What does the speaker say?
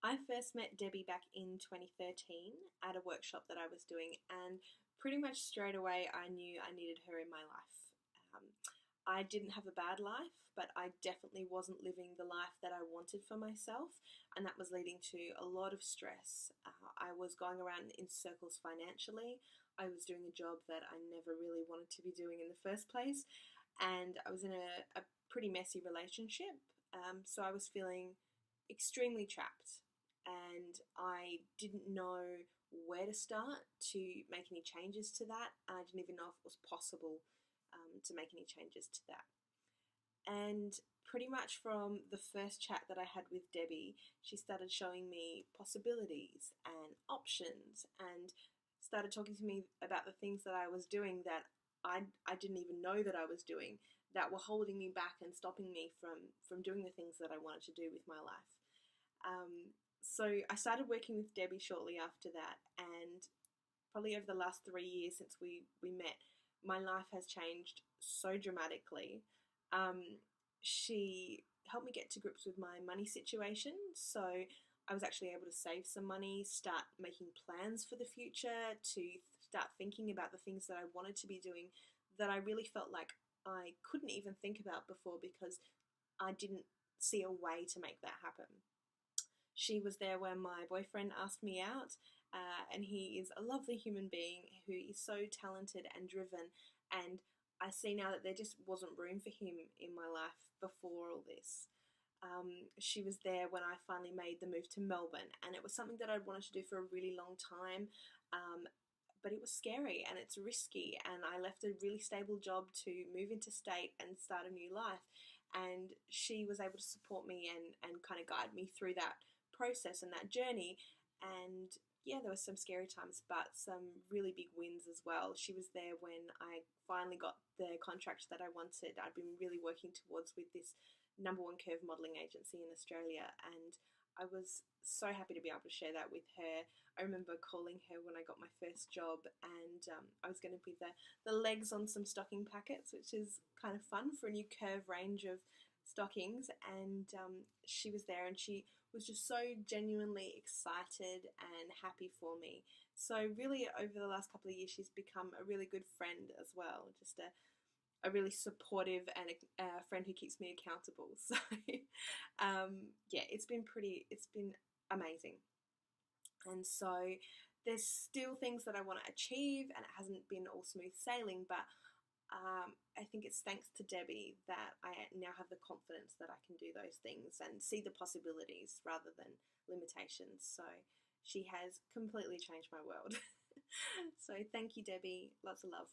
I first met Debbie back in 2013 at a workshop that I was doing, and pretty much straight away I knew I needed her in my life. Um, I didn't have a bad life, but I definitely wasn't living the life that I wanted for myself, and that was leading to a lot of stress. I was going around in circles financially. I was doing a job that I never really wanted to be doing in the first place, and I was in a pretty messy relationship. So I was feeling extremely trapped, and I didn't know where to start to make any changes to that, and I didn't even know if it was possible to make any changes to that. And pretty much from the first chat that I had with Debbie, she started showing me possibilities and options, and started talking to me about the things that I was doing that I didn't even know that I was doing, that were holding me back and stopping me from doing the things that I wanted to do with my life. So I started working with Debbie shortly after that, and probably over the last 3 years since we met, my life has changed so dramatically. She helped me get to grips with my money situation, so I was actually able to save some money, start making plans for the future, to start thinking about the things that I wanted to be doing that I really felt like I couldn't even think about before because I didn't see a way to make that happen. She was there when my boyfriend asked me out, and he is a lovely human being who is so talented and driven. And I see now that there just wasn't room for him in my life before all this. She was there when I finally made the move to Melbourne, and it was something that I'd wanted to do for a really long time. But it was scary and it's risky, and I left a really stable job to move interstate and start a new life. And she was able to support me and kind of guide me through that process and that journey. And yeah, there were some scary times, but some really big wins as well. She was there when I finally got the contract that I wanted. I'd been really working towards with this number one curve modelling agency in Australia, and I was so happy to be able to share that with her. I remember calling her when I got my first job, and I was going to be the legs on some stocking packets, which is kind of fun for a new curve range of stockings. And she was there, and she was just so genuinely excited and happy for me. So really, over the last couple of years, she's become a really good friend as well. Just a really supportive and a friend who keeps me accountable. So yeah, it's been amazing. And so there's still things that I want to achieve, and it hasn't been all smooth sailing, but I think it's thanks to Debbie that I now have the confidence that I can do those things and see the possibilities rather than limitations. So she has completely changed my world. So thank you, Debbie. Lots of love.